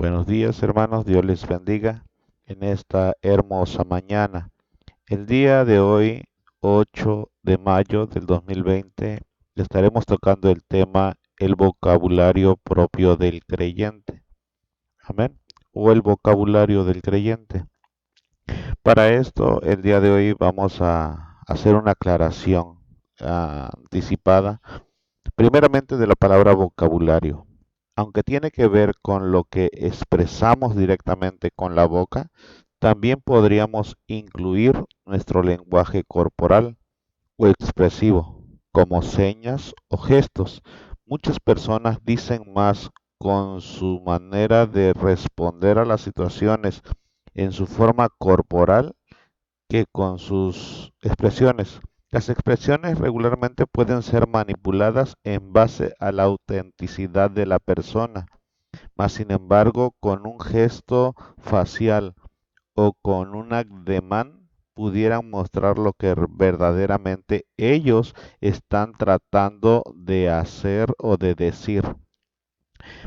Buenos días, hermanos, Dios les bendiga en esta hermosa mañana. El día de hoy, 8 de mayo del 2020, estaremos tocando el tema el vocabulario propio del creyente. Amén. O el vocabulario del creyente. Para esto, el día de hoy vamos a hacer una aclaración anticipada, primeramente de la palabra vocabulario. Aunque tiene que ver con lo que expresamos directamente con la boca, también podríamos incluir nuestro lenguaje corporal o expresivo, como señas o gestos. Muchas personas dicen más con su manera de responder a las situaciones en su forma corporal que con sus expresiones. Las expresiones regularmente pueden ser manipuladas en base a la autenticidad de la persona, mas sin embargo, con un gesto facial o con un ademán pudieran mostrar lo que verdaderamente ellos están tratando de hacer o de decir.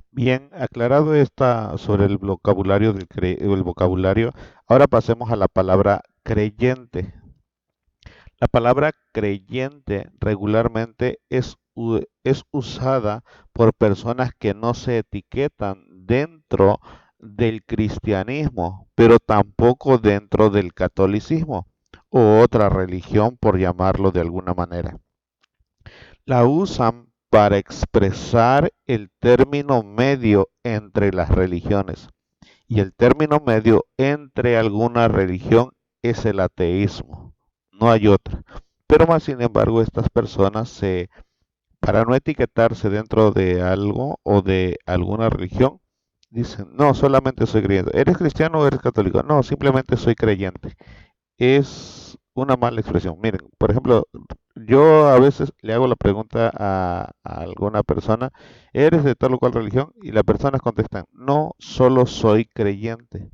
Bien, aclarado esta sobre el vocabulario el vocabulario, ahora pasemos a la palabra creyente. La palabra creyente regularmente es usada por personas que no se etiquetan dentro del cristianismo, pero tampoco dentro del catolicismo o otra religión, por llamarlo de alguna manera. La usan para expresar el término medio entre las religiones. Y el término medio entre alguna religión es el ateísmo. No hay otra. Pero más sin embargo, estas personas para no etiquetarse dentro de algo o de alguna religión, dicen, no, solamente soy creyente. ¿Eres cristiano o eres católico? No, simplemente soy creyente. Es una mala expresión. Miren, por ejemplo, yo a veces le hago la pregunta a alguna persona, ¿eres de tal o cual religión? Y las personas contestan, no, solo soy creyente.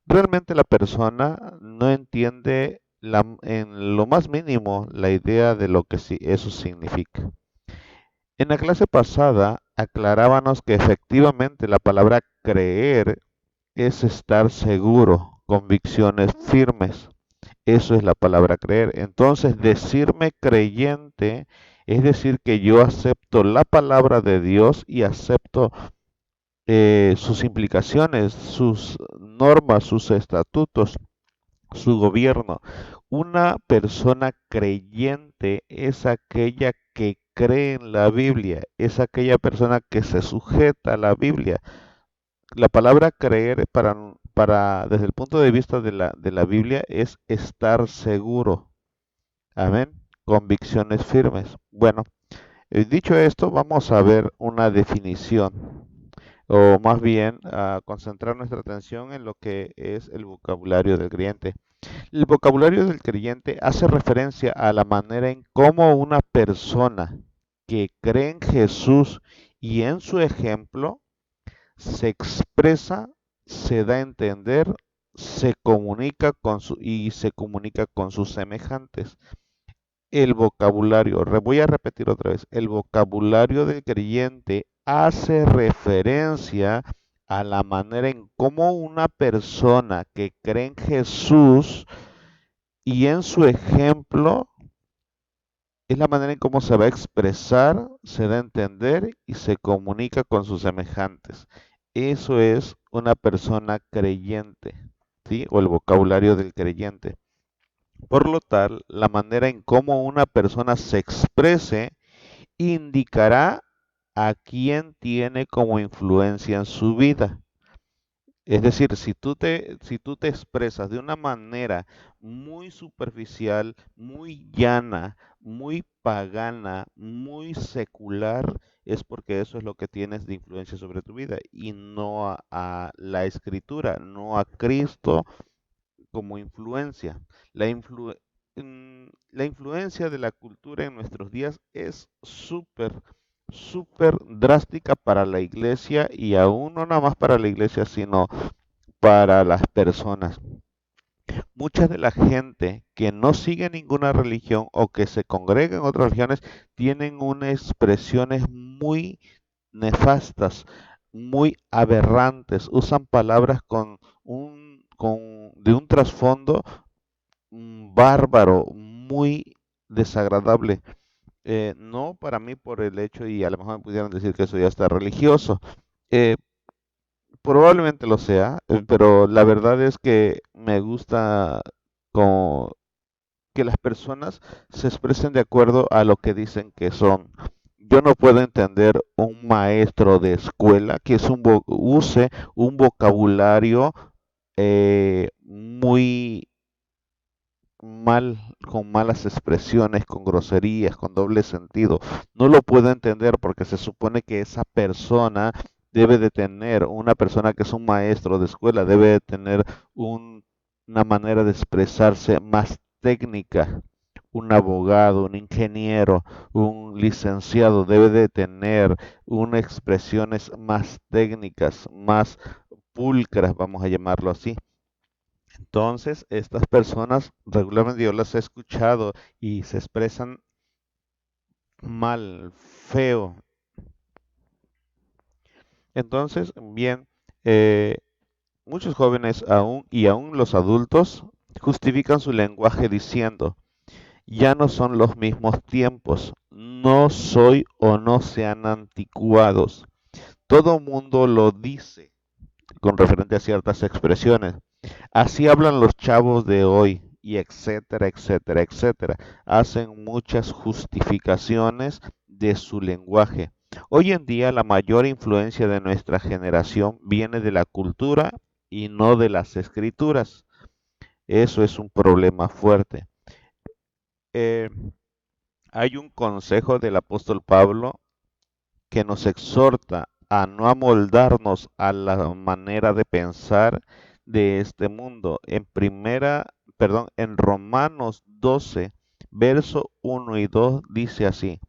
Realmente la persona no entiende en lo más mínimo la idea de lo que eso significa. En la clase pasada aclarábamos que efectivamente la palabra creer es estar seguro, convicciones firmes. Eso es la palabra creer. Entonces, decirme creyente es decir que yo acepto la palabra de Dios y acepto sus implicaciones, sus normas, sus estatutos, su gobierno. Una persona creyente es aquella que cree en la Biblia, es aquella persona que se sujeta a la Biblia. La palabra creer desde el punto de vista de la Biblia es estar seguro. Amén. Convicciones firmes. Bueno, dicho esto, vamos a ver una definición, o más bien a concentrar nuestra atención en lo que es el vocabulario del creyente. El vocabulario del creyente hace referencia a la manera en cómo una persona que cree en Jesús y en su ejemplo se expresa, se da a entender, y se comunica con sus semejantes. El vocabulario, voy a repetir otra vez, el vocabulario del creyente hace referencia a la manera en cómo una persona que cree en Jesús y en su ejemplo es la manera en cómo se va a expresar, se da a entender y se comunica con sus semejantes. Eso es una persona creyente, ¿sí? O el vocabulario del creyente. Por lo tal, la manera en cómo una persona se exprese indicará a quién tiene como influencia en su vida. Es decir, si tú te expresas de una manera muy superficial, muy llana, muy pagana, muy secular, es porque eso es lo que tienes de influencia sobre tu vida y no a la escritura, no a Cristo como influencia. La, influ- la influencia de la cultura en nuestros días es súper drástica para la iglesia y aún no nada más para la iglesia, sino para las personas. Mucha de la gente que no sigue ninguna religión o que se congrega en otras religiones tienen unas expresiones muy nefastas, muy aberrantes, usan palabras de un trasfondo bárbaro, muy desagradable. No para mí por el hecho, y a lo mejor me pudieran decir que eso ya está religioso. Eh, Probablemente lo sea, pero la verdad es que me gusta como que las personas se expresen de acuerdo a lo que dicen que son. Yo no puedo entender un maestro de escuela que use un vocabulario muy mal, con malas expresiones, con groserías, con doble sentido. No lo puedo entender porque se supone que esa persona debe de tener, una persona que es un maestro de escuela, debe de tener una manera de expresarse más técnica. Un abogado, un ingeniero, un licenciado debe de tener unas expresiones más técnicas, más pulcras, vamos a llamarlo así. Entonces, estas personas regularmente yo las he escuchado y se expresan mal, feo. Entonces, bien, eh, muchos jóvenes aún y aún los adultos justifican su lenguaje diciendo, ya no son los mismos tiempos, no soy o no sean anticuados. Todo mundo lo dice con referente a ciertas expresiones. Así hablan los chavos de hoy y etcétera, etcétera, etcétera. Hacen muchas justificaciones de su lenguaje. Hoy en día la mayor influencia de nuestra generación viene de la cultura y no de las escrituras. Eso es un problema fuerte. Eh, Hay un consejo del apóstol Pablo que nos exhorta a no amoldarnos a la manera de pensar de este mundo. En Romanos 12, verso 1 y 2 dice así: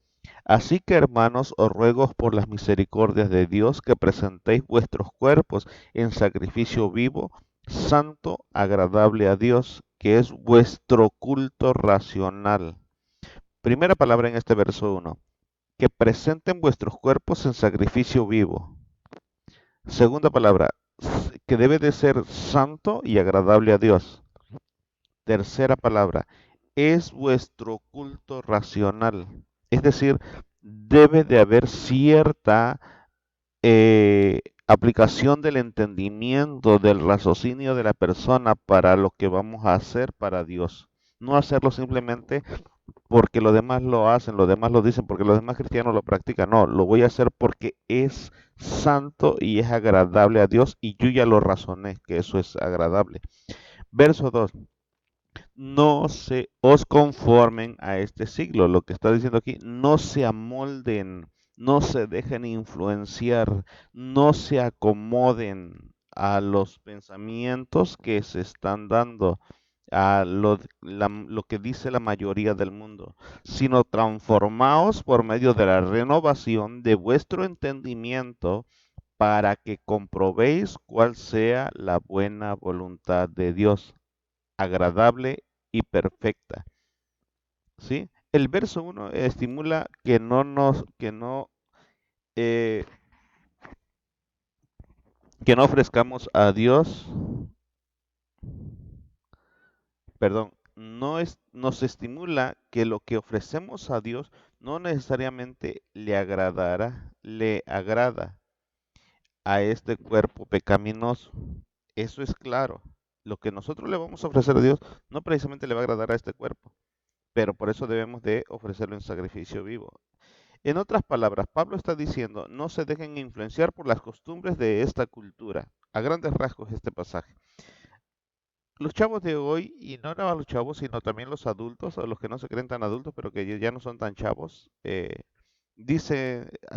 Así que hermanos, os ruego por las misericordias de Dios que presentéis vuestros cuerpos en sacrificio vivo, santo, agradable a Dios, que es vuestro culto racional. Primera palabra en este verso 1, que presenten vuestros cuerpos en sacrificio vivo. Segunda palabra, que debe de ser santo y agradable a Dios. Tercera palabra, es vuestro culto racional. Es decir, debe de haber cierta aplicación del entendimiento, del raciocinio de la persona para lo que vamos a hacer para Dios. No hacerlo simplemente porque los demás lo hacen, los demás lo dicen, porque los demás cristianos lo practican. No, lo voy a hacer porque es santo y es agradable a Dios y yo ya lo razoné que eso es agradable. Verso 2. No se os conformen a este siglo. Lo que está diciendo aquí, no se amolden, no se dejen influenciar, no se acomoden a los pensamientos que se están dando, a lo que dice la mayoría del mundo, sino transformaos por medio de la renovación de vuestro entendimiento para que comprobéis cuál sea la buena voluntad de Dios, agradable y perfecta. ¿Sí? El verso 1 estimula eh, que no ofrezcamos a Dios, perdón, nos estimula que lo que ofrecemos a Dios no necesariamente le agrada a este cuerpo pecaminoso. Eso es claro. Lo que nosotros le vamos a ofrecer a Dios no precisamente le va a agradar a este cuerpo, pero por eso debemos de ofrecerlo en sacrificio vivo. En otras palabras, Pablo está diciendo, no se dejen influenciar por las costumbres de esta cultura. A grandes rasgos este pasaje. Los chavos de hoy, y no nada más los chavos, sino también los adultos, o los que no se creen tan adultos, pero que ya no son tan chavos,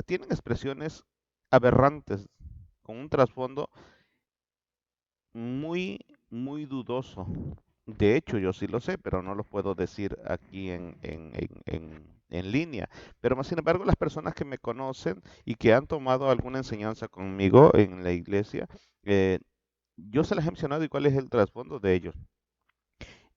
tienen expresiones aberrantes, con un trasfondo muy, muy dudoso. De hecho, yo sí lo sé, pero no lo puedo decir aquí en línea. Pero más sin embargo, las personas que me conocen y que han tomado alguna enseñanza conmigo en la iglesia, eh, yo se las he mencionado y cuál es el trasfondo de ellos.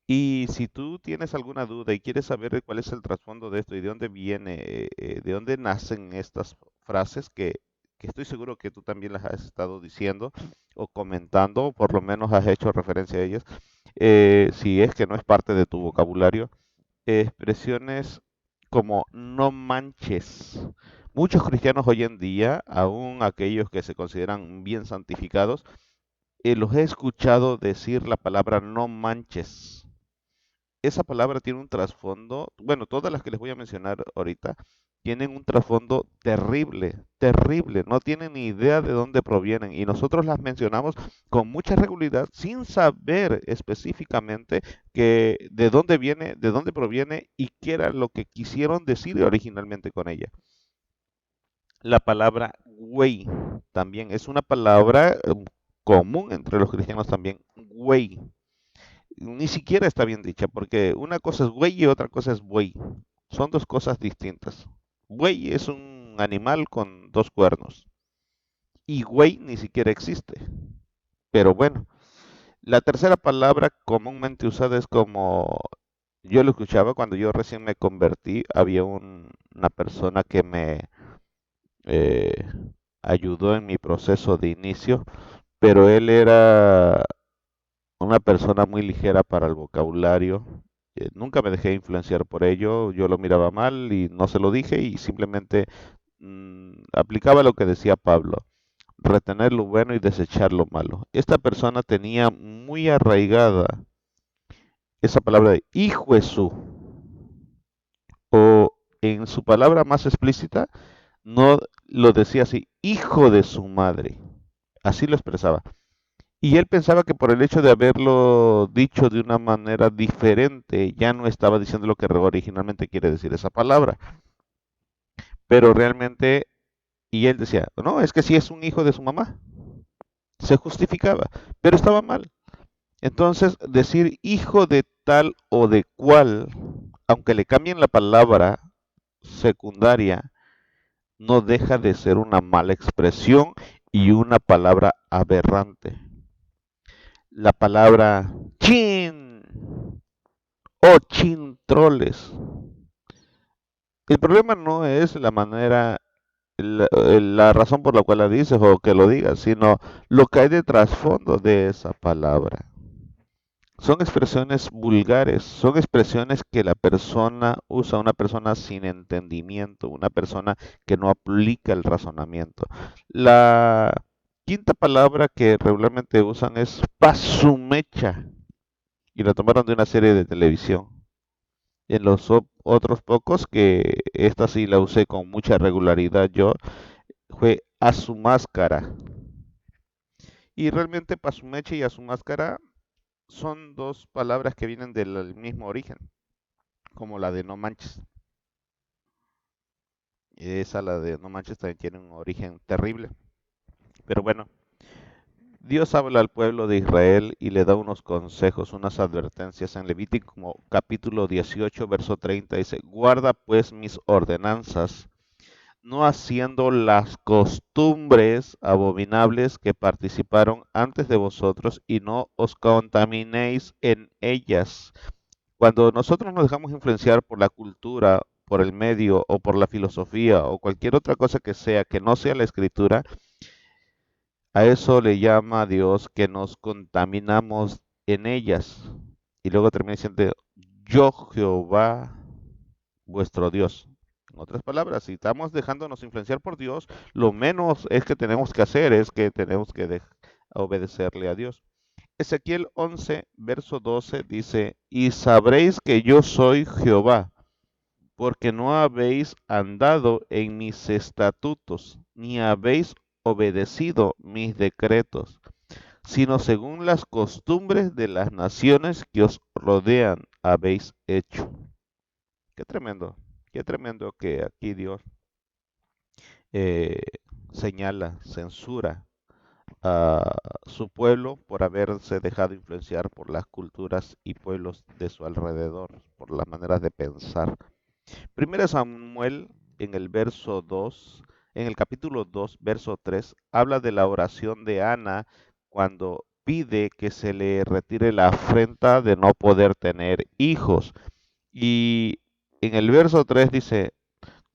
Y si tú tienes alguna duda y quieres saber cuál es el trasfondo de esto y de dónde viene, de dónde nacen estas frases que que estoy seguro que tú también las has estado diciendo o comentando, o por lo menos has hecho referencia a ellas, si es que no es parte de tu vocabulario, expresiones como no manches. Muchos cristianos hoy en día, aún aquellos que se consideran bien santificados, los he escuchado decir la palabra no manches. Esa palabra tiene un trasfondo, bueno, todas las que les voy a mencionar ahorita tienen un trasfondo terrible, terrible, no tienen ni idea de dónde provienen y nosotros las mencionamos con mucha regularidad sin saber específicamente que de dónde proviene y qué era lo que quisieron decir originalmente con ella. La palabra güey también es una palabra común entre los cristianos también, güey. Ni siquiera está bien dicha, porque una cosa es güey y otra cosa es buey. Son dos cosas distintas. Buey es un animal con dos cuernos y güey ni siquiera existe. Pero bueno, la tercera palabra comúnmente usada es como yo lo escuchaba cuando yo recién me convertí. Había una persona que me eh, ayudó en mi proceso de inicio, pero él era una persona muy ligera para el vocabulario. Nunca me dejé influenciar por ello, yo lo miraba mal y no se lo dije y simplemente aplicaba lo que decía Pablo, retener lo bueno y desechar lo malo. Esta persona tenía muy arraigada esa palabra de hijo de su, o en su palabra más explícita, no lo decía así, hijo de su madre, así lo expresaba. Y él pensaba que por el hecho de haberlo dicho de una manera diferente, ya no estaba diciendo lo que originalmente quiere decir esa palabra. Pero realmente, y él decía, no, es que sí es un hijo de su mamá. Se justificaba, pero estaba mal. Entonces, decir hijo de tal o de cual, aunque le cambien la palabra secundaria, no deja de ser una mala expresión y una palabra aberrante. La palabra chin o chintroles. El problema no es la manera, la razón por la cual la dices o que lo digas, sino lo que hay de trasfondo de esa palabra. Son expresiones vulgares, son expresiones que la persona usa, una persona sin entendimiento, una persona que no aplica el razonamiento. La quinta palabra que regularmente usan es pasumecha y la tomaron de una serie de televisión. En los otros pocos, que esta sí la usé con mucha regularidad yo, fue a su máscara. Y realmente pasumecha y a su máscara son dos palabras que vienen del mismo origen, como la de no manches. Esa, la de no manches, también tiene un origen terrible. Pero bueno, Dios habla al pueblo de Israel y le da unos consejos, unas advertencias en Levítico capítulo 18, verso 30. Dice, guarda pues mis ordenanzas, no haciendo las costumbres abominables que participaron antes de vosotros y no os contaminéis en ellas. Cuando nosotros nos dejamos influenciar por la cultura, por el medio o por la filosofía o cualquier otra cosa que sea que no sea la escritura, a eso le llama Dios que nos contaminamos en ellas. Y luego termina diciendo, yo Jehová vuestro Dios. En otras palabras, si estamos dejándonos influenciar por Dios, lo menos es que tenemos que hacer es que tenemos que obedecerle a Dios. Ezequiel 11, verso 12 dice, y sabréis que yo soy Jehová, porque no habéis andado en mis estatutos, ni habéis obedecido mis decretos, sino según las costumbres de las naciones que os rodean habéis hecho. Qué tremendo que aquí Dios eh, señala, censura a su pueblo por haberse dejado influenciar por las culturas y pueblos de su alrededor, por las maneras de pensar. Primero Samuel en el verso 2, en el capítulo 2, verso 3, habla de la oración de Ana cuando pide que se le retire la afrenta de no poder tener hijos. Y en el verso 3 dice,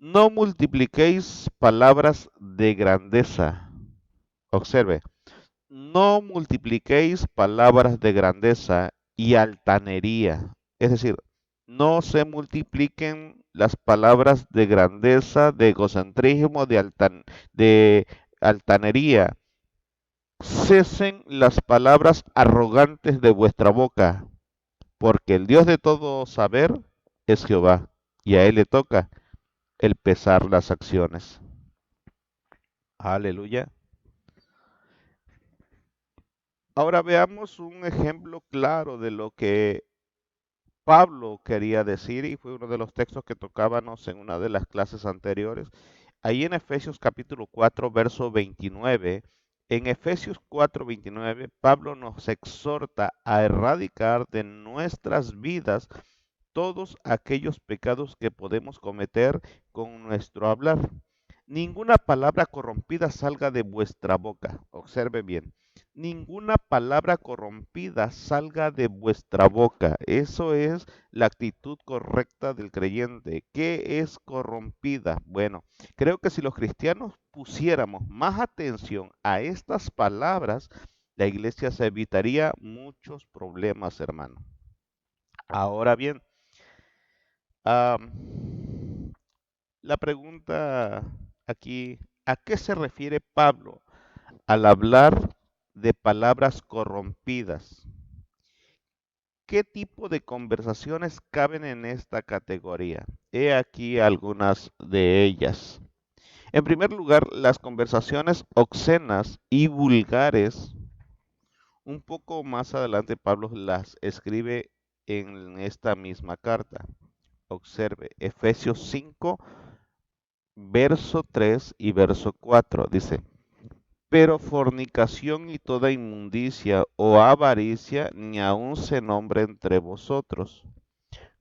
No multipliquéis palabras de grandeza. Observe, no multipliquéis palabras de grandeza y altanería. Es decir, no se multipliquen las palabras de grandeza, de egocentrismo, de altanería. Cesen las palabras arrogantes de vuestra boca, porque el Dios de todo saber es Jehová, y a él le toca el pesar las acciones. Aleluya. Ahora veamos un ejemplo claro de lo que Pablo quería decir, y fue uno de los textos que tocábamos en una de las clases anteriores. Ahí en Efesios capítulo 4, verso 29, en Efesios 4, 29, Pablo nos exhorta a erradicar de nuestras vidas todos aquellos pecados que podemos cometer con nuestro hablar. Ninguna palabra corrompida salga de vuestra boca. Observe bien. Ninguna palabra corrompida salga de vuestra boca. Eso es la actitud correcta del creyente. ¿Qué es corrompida? Bueno, creo que si los cristianos pusiéramos más atención a estas palabras, la iglesia se evitaría muchos problemas, hermano. Ahora bien, la pregunta aquí, ¿a qué se refiere Pablo al hablar de palabras corrompidas? ¿Qué tipo de conversaciones caben en esta categoría? He aquí algunas de ellas. En primer lugar, las conversaciones obscenas y vulgares. Un poco más adelante Pablo las escribe en esta misma carta. Observe, Efesios 5, verso 3 y verso 4. Dice, pero fornicación y toda inmundicia o avaricia ni aun se nombre entre vosotros,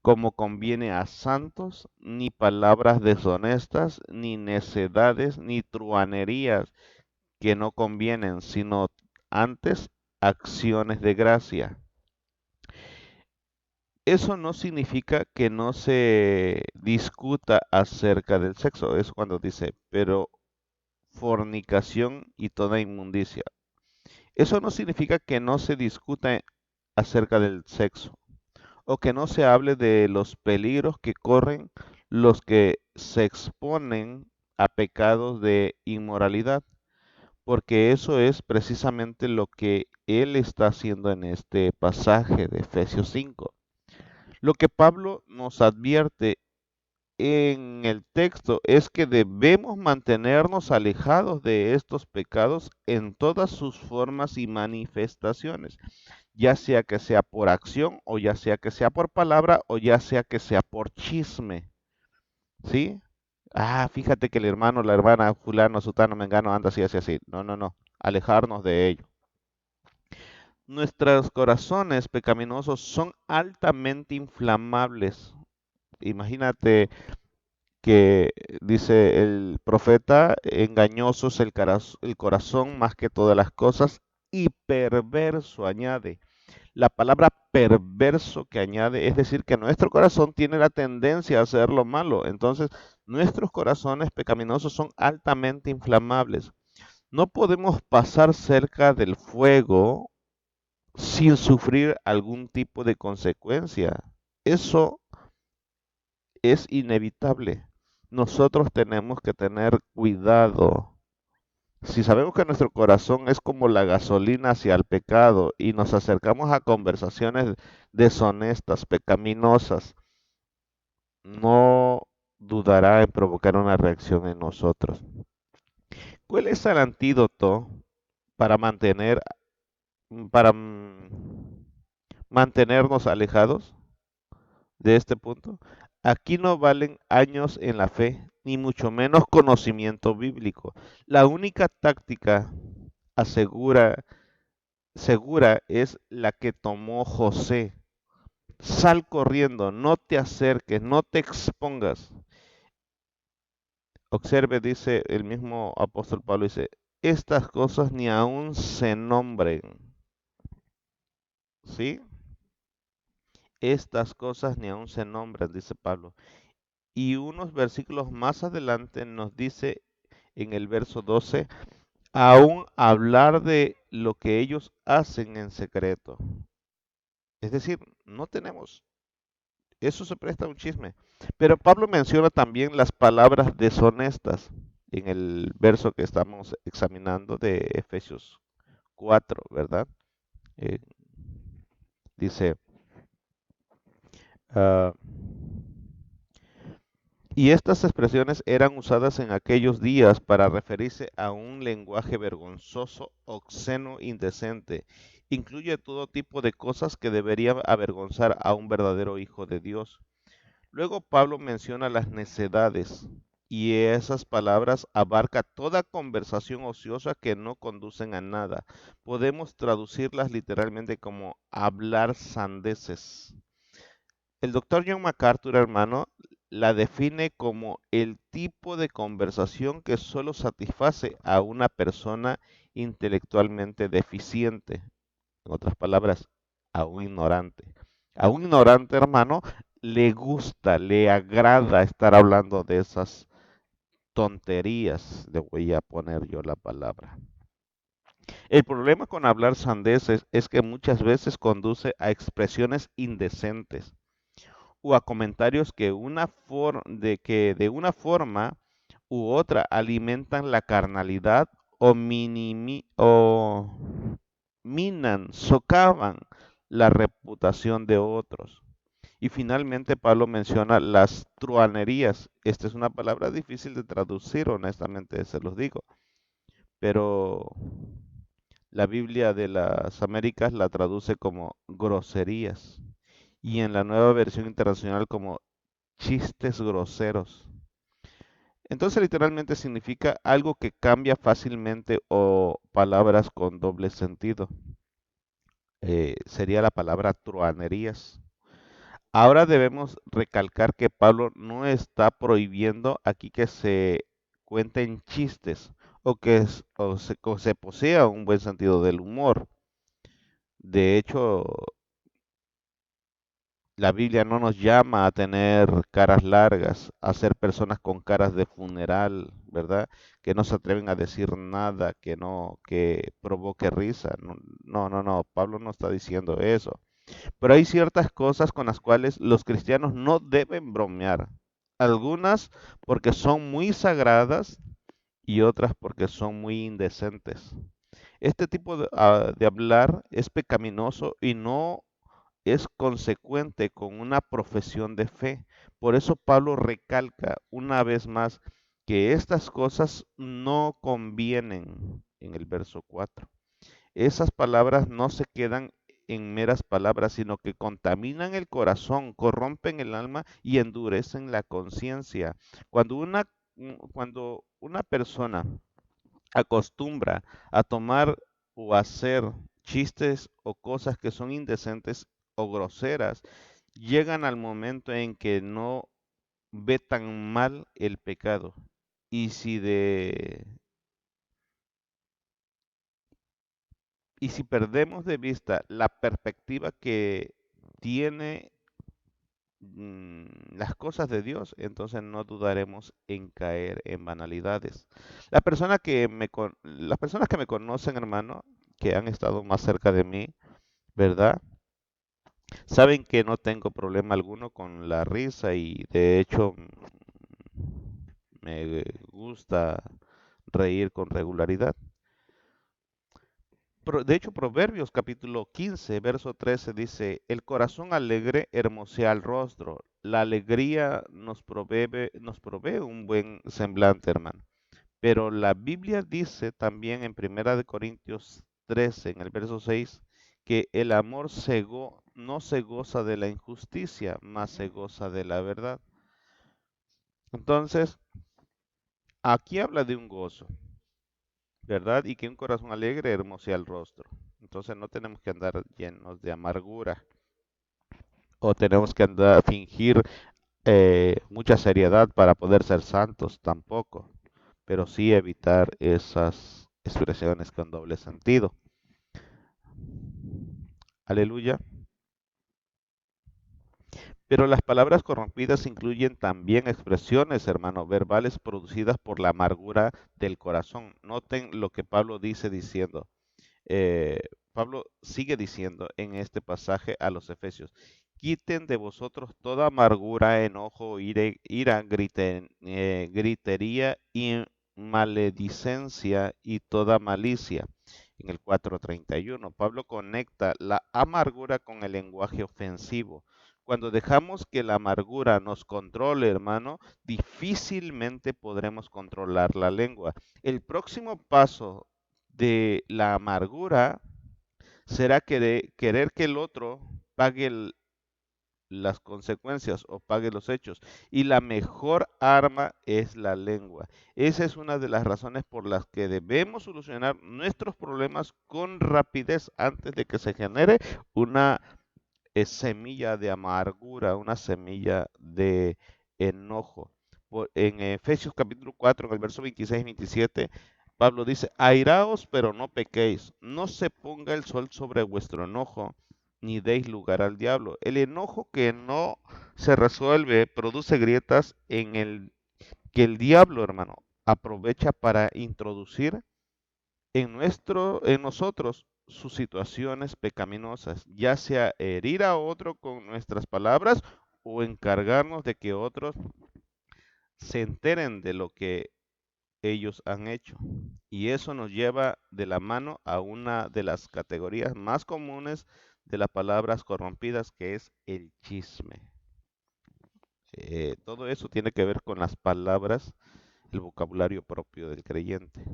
como conviene a santos, ni palabras deshonestas, ni necedades, ni truanerías que no convienen, sino antes acciones de gracia. Eso no significa que no se discuta acerca del sexo. Es cuando dice, pero fornicación y toda inmundicia. Eso no significa que no se discuta acerca del sexo o que no se hable de los peligros que corren los que se exponen a pecados de inmoralidad, porque eso es precisamente lo que él está haciendo en este pasaje de Efesios 5. Lo que Pablo nos advierte en el texto es que debemos mantenernos alejados de estos pecados en todas sus formas y manifestaciones, ya sea que sea por acción o ya sea que sea por palabra o ya sea que sea por chisme, ¿sí? Ah, fíjate que el hermano, la hermana, fulano, sutano, mengano anda así, así, así. No, no, no. Alejarnos de ello. Nuestros corazones pecaminosos son altamente inflamables. Imagínate que dice el profeta, engañoso es el corazón más que todas las cosas y perverso añade. La palabra perverso que añade es decir que nuestro corazón tiene la tendencia a hacer lo malo. Entonces, nuestros corazones pecaminosos son altamente inflamables. No podemos pasar cerca del fuego sin sufrir algún tipo de consecuencia. Eso es inevitable. Nosotros tenemos que tener cuidado. Si sabemos que nuestro corazón es como la gasolina hacia el pecado y nos acercamos a conversaciones deshonestas, pecaminosas, no dudará en provocar una reacción en nosotros. ¿Cuál es el antídoto para mantenernos alejados de este punto? Aquí no valen años en la fe, ni mucho menos conocimiento bíblico. La única táctica asegura, segura es la que tomó José. Sal corriendo, no te acerques, no te expongas. Observe, dice el mismo apóstol Pablo, dice, estas cosas ni aún se nombren. ¿Sí? Estas cosas ni aún se nombran, dice Pablo. Y unos versículos más adelante nos dice en el verso 12, aún hablar de lo que ellos hacen en secreto. Es decir, no tenemos, eso se presta a un chisme. Pero Pablo menciona también las palabras deshonestas en el verso que estamos examinando de Efesios 4, ¿verdad? Eh, dice, ah, y estas expresiones eran usadas en aquellos días para referirse a un lenguaje vergonzoso, obsceno, indecente. Incluye todo tipo de cosas que deberían avergonzar a un verdadero hijo de Dios. Luego Pablo menciona las necedades y esas palabras abarca toda conversación ociosa que no conducen a nada. Podemos traducirlas literalmente como hablar sandeces. El doctor John MacArthur, hermano, la define como el tipo de conversación que solo satisface a una persona intelectualmente deficiente. En otras palabras, a un ignorante. A un ignorante, hermano, le gusta, le agrada estar hablando de esas tonterías, le voy a poner yo la palabra. El problema con hablar sandeces es que muchas veces conduce a expresiones indecentes o a comentarios que de una forma u otra alimentan la carnalidad o minan, socavan la reputación de otros. Y finalmente Pablo menciona las truanerías. Esta es una palabra difícil de traducir, honestamente se los digo, pero la Biblia de las Américas la traduce como groserías y en la nueva versión internacional como chistes groseros. Entonces literalmente significa algo que cambia fácilmente o palabras con doble sentido. Sería la palabra truanerías. Ahora debemos recalcar que Pablo no está prohibiendo aquí que se cuenten chistes o se posea un buen sentido del humor. De hecho, la Biblia no nos llama a tener caras largas, a ser personas con caras de funeral, ¿verdad? Que no se atreven a decir nada que provoque risa. No, no, no, no, Pablo no está diciendo eso. Pero hay ciertas cosas con las cuales los cristianos no deben bromear. Algunas porque son muy sagradas y otras porque son muy indecentes. Este tipo de hablar es pecaminoso y no es consecuente con una profesión de fe. Por eso Pablo recalca una vez más que estas cosas no convienen en el verso 4. Esas palabras no se quedan en meras palabras, sino que contaminan el corazón, corrompen el alma y endurecen la conciencia. Cuando una persona acostumbra a tomar o hacer chistes o cosas que son indecentes o groseras, llegan al momento en que no ve tan mal el pecado. Y si de y si perdemos de vista la perspectiva que tiene las cosas de Dios, entonces no dudaremos en caer en banalidades. Las personas que me conocen, hermano, que han estado más cerca de mí, ¿verdad? Saben que no tengo problema alguno con la risa y de hecho me gusta reír con regularidad. De hecho, Proverbios capítulo 15, verso 13 dice, el corazón alegre hermosea el rostro. La alegría nos provee un buen semblante, hermano. Pero la Biblia dice también en Primera de Corintios 13, en el verso 6, que el amor no se goza de la injusticia, mas se goza de la verdad. Entonces, aquí habla de un gozo, ¿verdad? Y que un corazón alegre hermosea el rostro. Entonces no tenemos que andar llenos de amargura o tenemos que andar a fingir mucha seriedad para poder ser santos tampoco, pero sí evitar esas expresiones con doble sentido. Aleluya. Pero las palabras corrompidas incluyen también expresiones, hermano, verbales producidas por la amargura del corazón. Noten lo que Pablo dice diciendo. eh, Pablo sigue diciendo en este pasaje a los Efesios, quiten de vosotros toda amargura, enojo, ira, gritería y maledicencia y toda malicia. En el 4:31, Pablo conecta la amargura con el lenguaje ofensivo. Cuando dejamos que la amargura nos controle, hermano, difícilmente podremos controlar la lengua. El próximo paso de la amargura será querer que el otro pague las consecuencias o pague los hechos. Y la mejor arma es la lengua. Esa es una de las razones por las que debemos solucionar nuestros problemas con rapidez antes de que se genere una semilla de amargura, una semilla de enojo. En Efesios capítulo 4, en el verso 26 y 27, Pablo dice, airaos, pero no pequéis, no se ponga el sol sobre vuestro enojo, ni deis lugar al diablo. El enojo que no se resuelve produce grietas en el que el diablo, hermano, aprovecha para introducir en nosotros sus situaciones pecaminosas, ya sea herir a otro con nuestras palabras o encargarnos de que otros se enteren de lo que ellos han hecho. Y eso nos lleva de la mano a una de las categorías más comunes de las palabras corrompidas, que es el chisme. Todo eso tiene que ver con las palabras, el vocabulario propio del creyente.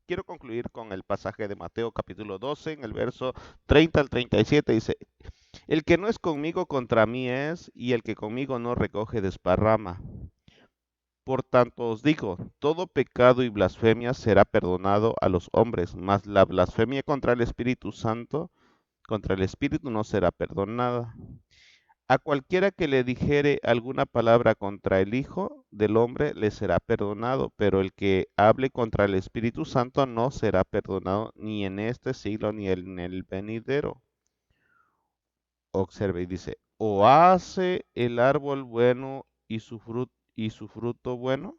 Quiero concluir con el pasaje de Mateo capítulo 12, en el verso 30 al 37, dice, el que no es conmigo contra mí es, y el que conmigo no recoge desparrama. Por tanto os digo, todo pecado y blasfemia será perdonado a los hombres, mas la blasfemia contra el Espíritu Santo, contra el Espíritu no será perdonada. A cualquiera que le dijere alguna palabra contra el Hijo del Hombre le será perdonado, pero el que hable contra el Espíritu Santo no será perdonado ni en este siglo ni en el venidero. Observe y dice, o hace el árbol bueno y su fruto bueno,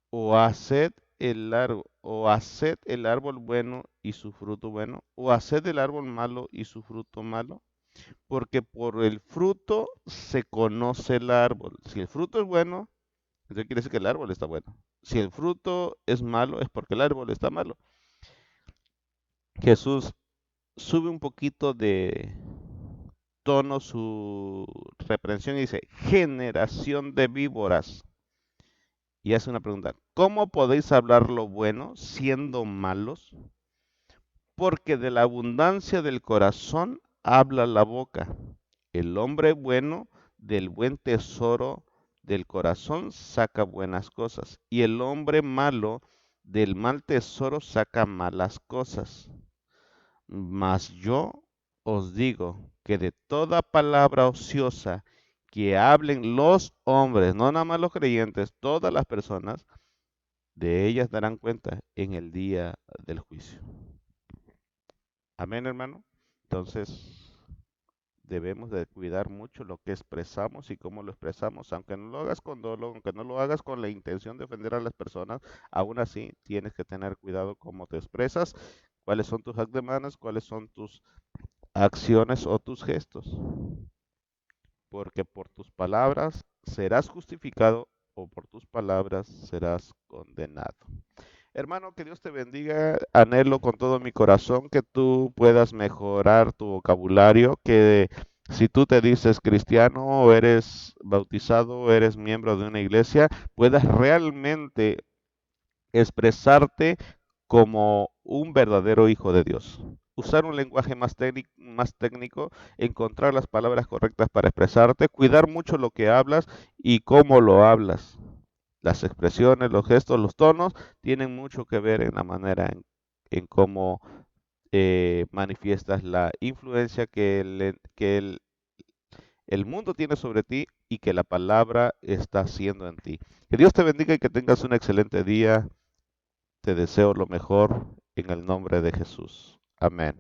o haced el árbol bueno y su fruto bueno, o haced el árbol malo y su fruto malo. Porque por el fruto se conoce el árbol. Si el fruto es bueno, entonces quiere decir que el árbol está bueno. Si el fruto es malo, es porque el árbol está malo. Jesús sube un poquito de tono su reprensión y dice, generación de víboras. Y hace una pregunta, ¿cómo podéis hablar lo bueno siendo malos? Porque de la abundancia del corazón habla la boca. El hombre bueno del buen tesoro del corazón saca buenas cosas, y el hombre malo del mal tesoro saca malas cosas. Mas yo os digo que de toda palabra ociosa que hablen los hombres, no nada más los creyentes, todas las personas, de ellas darán cuenta en el día del juicio. Amén, hermano. Entonces, debemos de cuidar mucho lo que expresamos y cómo lo expresamos, aunque no lo hagas con dolo, aunque no lo hagas con la intención de ofender a las personas, aún así tienes que tener cuidado cómo te expresas, cuáles son tus actos de manos, cuáles son tus acciones o tus gestos, porque por tus palabras serás justificado o por tus palabras serás condenado. Hermano, que Dios te bendiga. Anhelo con todo mi corazón que tú puedas mejorar tu vocabulario, que si tú te dices cristiano o eres bautizado o eres miembro de una iglesia, puedas realmente expresarte como un verdadero hijo de Dios. Usar un lenguaje más técnico, encontrar las palabras correctas para expresarte, cuidar mucho lo que hablas y cómo lo hablas. Las expresiones, los gestos, los tonos tienen mucho que ver en la manera en cómo manifiestas la influencia el mundo tiene sobre ti y que la palabra está haciendo en ti. Que Dios te bendiga y que tengas un excelente día. Te deseo lo mejor en el nombre de Jesús. Amén.